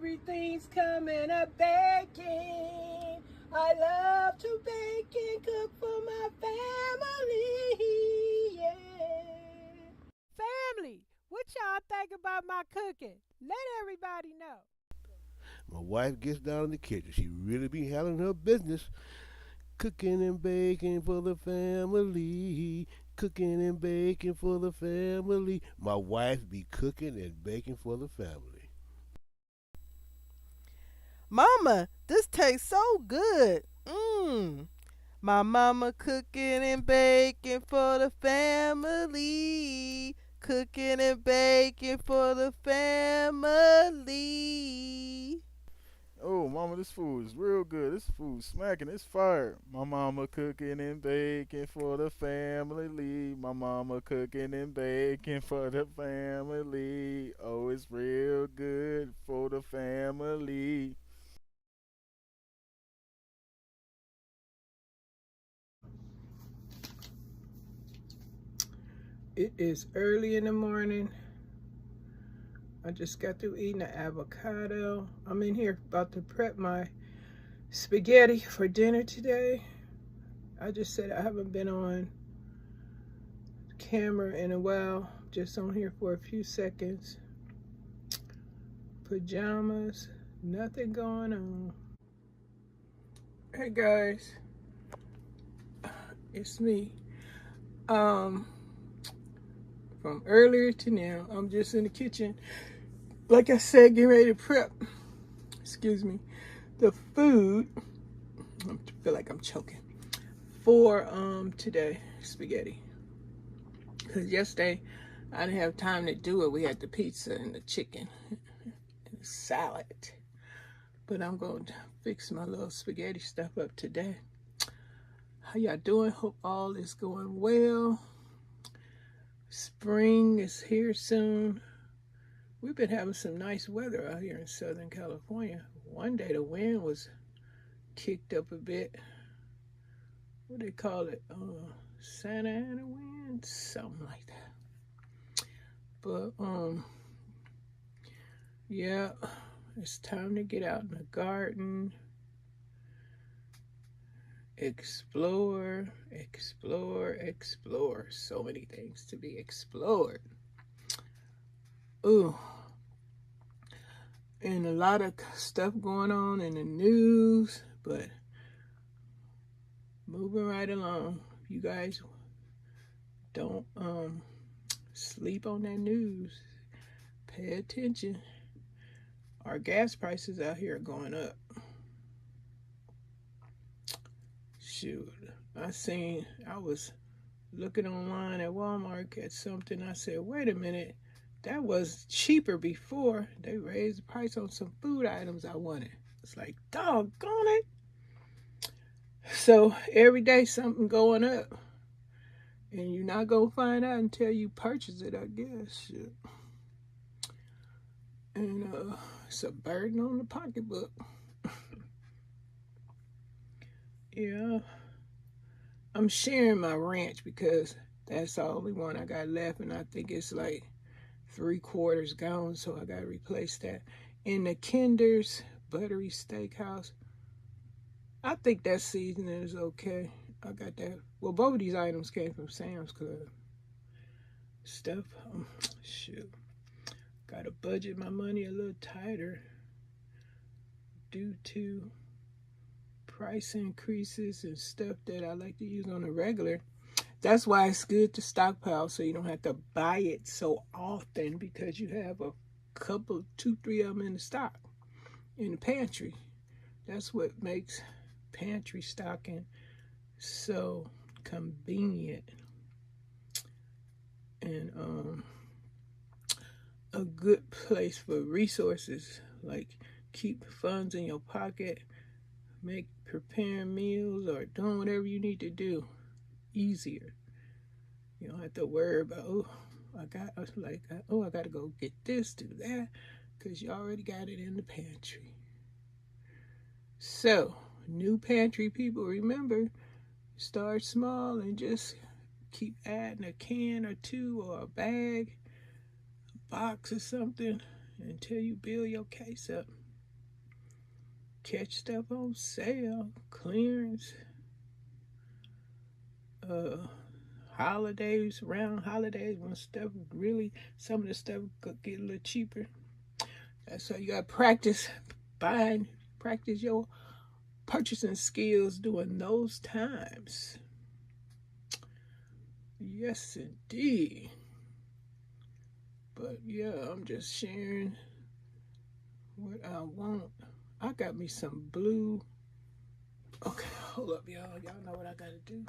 Everything's coming up baking. I love to bake and cook for my family. Yeah. Family, what y'all think about my cooking? Let everybody know. My wife gets down in the kitchen. She really be handling her business. Cooking and baking for the family. Cooking and baking for the family. My wife be cooking and baking for the family. Mama, this tastes so good. Mmm. My mama cooking and baking for the family. Cooking and baking for the family. Oh, mama, this food is real good. This food smacking. It's fire. My mama cooking and baking for the family. My mama cooking and baking for the family. Oh, it's real good for the family. It is early in the morning. I just got through eating an avocado. I'm in here about to prep my spaghetti for dinner today. I just said I haven't been on camera in a while. Just on here for a few seconds. Pajamas, nothing going on. Hey guys, it's me. From earlier to now, I'm just in the kitchen. Like I said, getting ready to prep, excuse me, the food. I feel like I'm choking. For today, spaghetti. Because yesterday, I didn't have time to do it. We had the pizza and the chicken and the salad. But I'm going to fix my little spaghetti stuff up today. How y'all doing? Hope all is going well. Spring is here soon. We've been having some nice weather out here in Southern California. One day the wind was kicked up a bit. What do they call it? Santa Ana wind? Something like that. But, yeah, it's time to get out in the garden. Explore, explore, explore. So many things to be explored. Ooh. And a lot of stuff going on in the news, but moving right along. You guys don't sleep on that news. Pay attention. Our gas prices out here are going up. Shoot, I was looking online at Walmart at something. I said, wait a minute, that was cheaper before. They raised the price on some food items I wanted. It's like, doggone it. So every day something going up. And you're not going to find out until you purchase it, I guess. Shit. And it's a burden on the pocketbook. Yeah. I'm sharing my ranch because that's the only one I got left, and I think it's like 3/4 gone, so I gotta replace that. In the Kinder's Buttery Steakhouse, I think that seasoning is okay. I got that. Well, both of these items came from Sam's Club. Stuff, shoot. Gotta budget my money a little tighter due to price increases and stuff that I like to use on a regular. That's why it's good to stockpile so you don't have to buy it so often because you have a couple, 2, 3 of them in the stock, in the pantry. That's what makes pantry stocking so convenient and a good place for resources, like keep funds in your pocket, make preparing meals or doing whatever you need to do easier. You don't have to worry about, I got to go get this, do that, because you already got it in the pantry. So, new pantry people, remember, start small and just keep adding a can or two or a bag, a box or something until you build your case up. catch stuff on sale, clearance, holidays, around holidays when stuff really, some of the stuff could get a little cheaper. That's how you got to practice buying, practice your purchasing skills during those times. Yes, indeed. But yeah, I'm just sharing what I want. I got me some blue. Okay, hold up, y'all. Y'all know what I gotta do.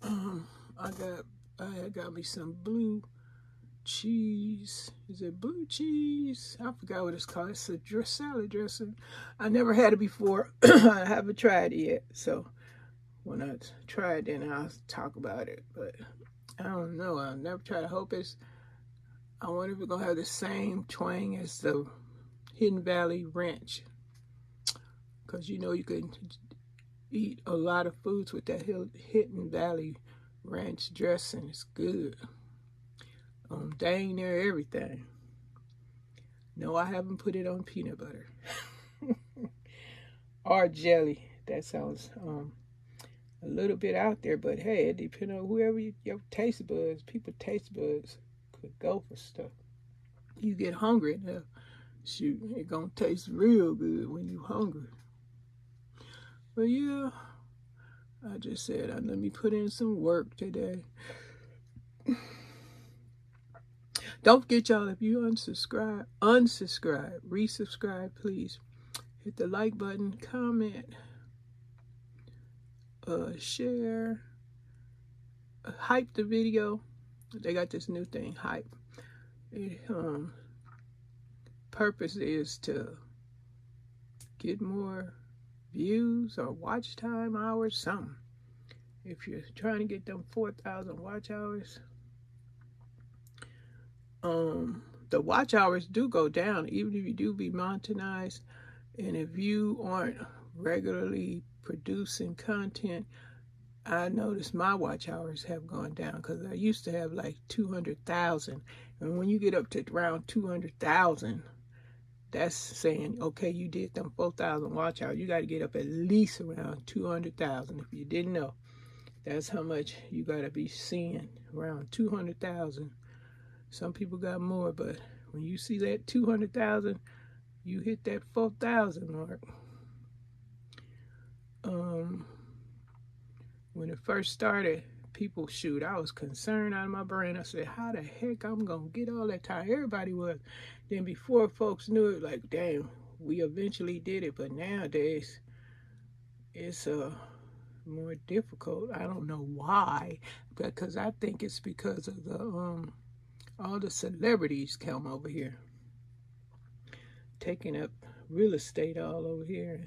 I got me some blue cheese. Is it blue cheese? I forgot what it's called. It's a salad dressing. I never had it before. I haven't tried it yet. So when I try it, then I'll talk about it. But I don't know. I've never tried. I wonder if it's gonna have the same twang as the Hidden Valley Ranch. Because you know you can eat a lot of foods with that Hidden Valley Ranch dressing. It's good. Dang near everything. No, I haven't put it on peanut butter. Or jelly. That sounds a little bit out there, but hey, it depends on whoever your taste buds, people taste buds could go for stuff. You get hungry now, shoot, it gonna taste real good when you hungry. But yeah, I just said, let me put in some work today. Don't forget, y'all, if you unsubscribe, resubscribe, please. Hit the like button, comment, share, hype the video. They got this new thing, hype. It, purpose is to get more views or watch time hours, something. If you're trying to get them 4,000 watch hours, the watch hours do go down, even if you do be monetized. And if you aren't regularly producing content, I noticed my watch hours have gone down because I used to have like 200,000. And when you get up to around 200,000, that's saying, okay, you did them 4,000 watch hours. You got to get up at least around 200,000. If you didn't know, that's how much you got to be seeing, around 200,000. Some people got more, but when you see that 200,000, you hit that 4,000 mark. When it first started, people, shoot, I was concerned out of my brain. I said, how the heck I'm going to get all that time? Everybody was. Then before folks knew it, like, damn, we eventually did it. But nowadays, it's more difficult. I don't know why, because I think it's because of the all the celebrities come over here, taking up real estate all over here.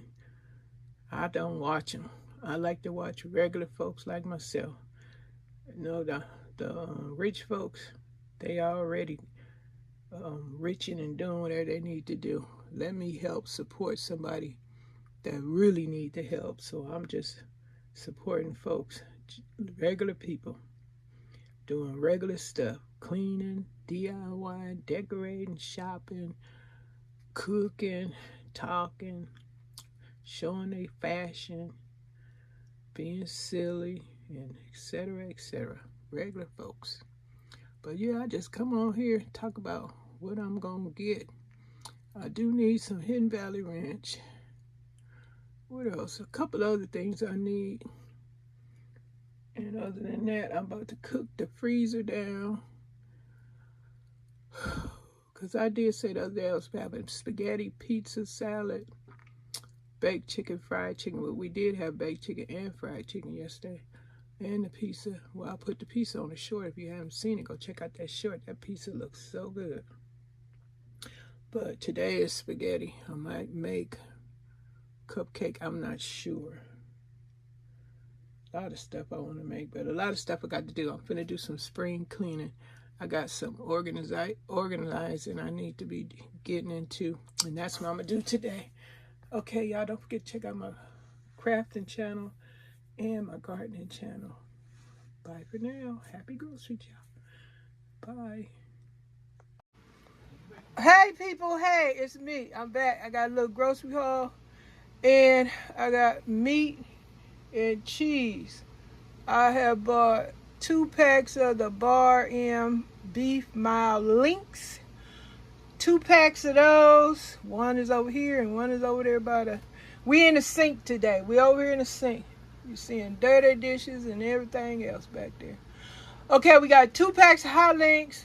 I don't watch them. I like to watch regular folks like myself. You know, the rich folks, they already rich and doing whatever they need to do. Let me help support somebody that really need the help. So I'm just supporting folks, regular people, doing regular stuff, cleaning, DIY, decorating, shopping, cooking, talking, showing their fashion, being silly, and etc., etc. Regular folks. But yeah, I just come on here and talk about what I'm gonna get. I do need some Hidden Valley Ranch. What else? A couple other things I need. And other than that, I'm about to cook the freezer down. Because I did say the other day I was having spaghetti, pizza, salad, baked chicken, fried chicken. But we did have baked chicken and fried chicken yesterday. And the pizza. Well, I put the pizza on the short. If you haven't seen it, go check out that short. That pizza looks so good. But today is spaghetti. I might make cupcake. I'm not sure. A lot of stuff I want to make, but a lot of stuff I got to do. I'm finna do some spring cleaning. I got some organizing I need to be getting into, and that's what I'm gonna do today. Okay, y'all, don't forget to check out my crafting channel and my gardening channel. Bye for now. Happy grocery, y'all. Bye. Hey people, hey, it's me. I'm back. I got a little grocery haul and I got meat and cheese. I have bought 2 packs of the Bar M beef mild links. 2 packs of those. One is over here and one is over there by the. We in the sink today. We over here in the sink. You're seeing dirty dishes and everything else back there. Okay, we got 2 packs of hot links.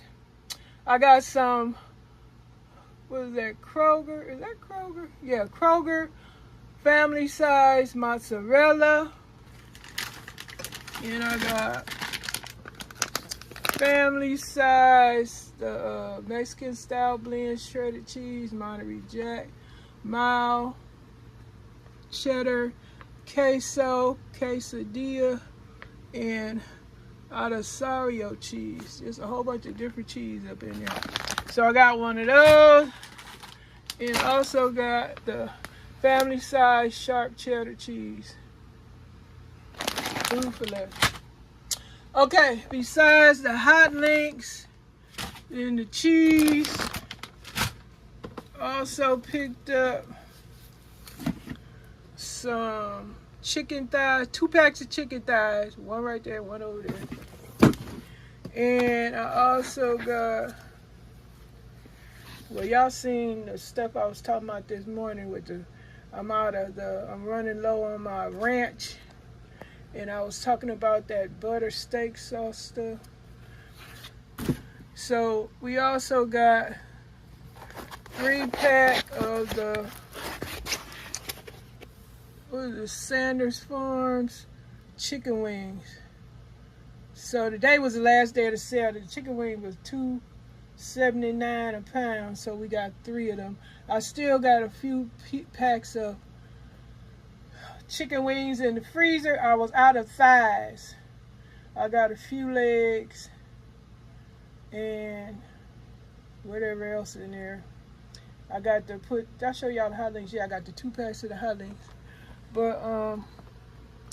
I got some. What is that? Kroger? Is that Kroger? Yeah, Kroger family size mozzarella. And I got family size the Mexican style blend shredded cheese, Monterey Jack, mild cheddar, queso, quesadilla, and Adasario cheese. Just a whole bunch of different cheese up in there. So I got one of those, and also got the family size sharp cheddar cheese. Food for less. Okay, besides the hot links and the cheese, also picked up some chicken thighs, 2 packs of chicken thighs, one right there, one over there. And I also got, well, y'all seen the stuff I was talking about this morning with the, I'm running low on my ranch. And I was talking about that butter steak sauce stuff. So we also got 3-pack of the, what is it, Sanders Farms chicken wings. So today was the last day of the sale. The chicken wing was $2.79 a pound, so we got 3 of them. I still got a few packs of chicken wings in the freezer. I was out of thighs. I got a few legs and whatever else in there. I got to put, I'll show y'all the hot links. Yeah, I got the 2 packs of the hot links. But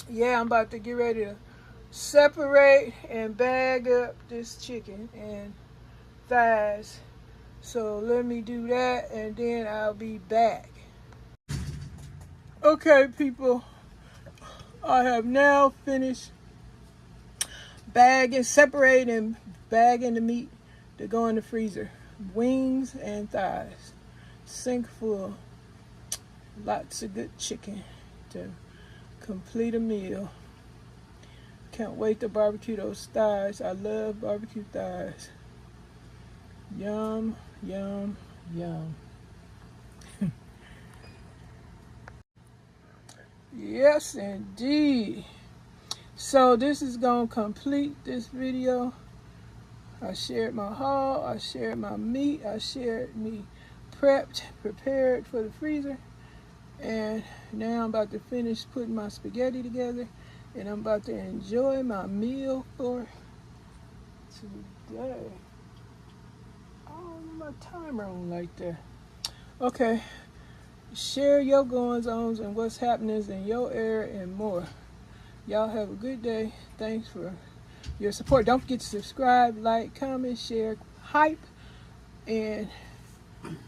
yeah, I'm about to get ready to separate and bag up this chicken and thighs. So let me do that and then I'll be back. Okay, people, I have now finished separating and bagging the meat to go in the freezer. Wings and thighs. Sink full. Lots of good chicken to complete a meal. Can't wait to barbecue those thighs. I love barbecue thighs. Yum, yum, yum. Yes, indeed. So this is going to complete this video. I shared my haul. I shared my meat. I shared me prepared for the freezer. And now I'm about to finish putting my spaghetti together. And I'm about to enjoy my meal for today. I don't know my timer on like that. Okay. Share your goings-ons and what's happening in your area and more. Y'all have a good day. Thanks for your support. Don't forget to subscribe, like, comment, share, hype, and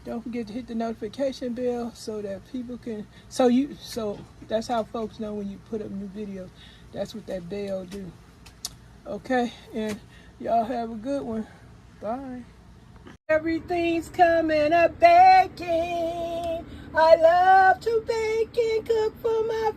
don't forget to hit the notification bell so that people can, so that's how folks know when you put up new videos. That's what that bell do. Okay, and y'all have a good one. Bye. Everything's coming up baking. I love to bake and cook for my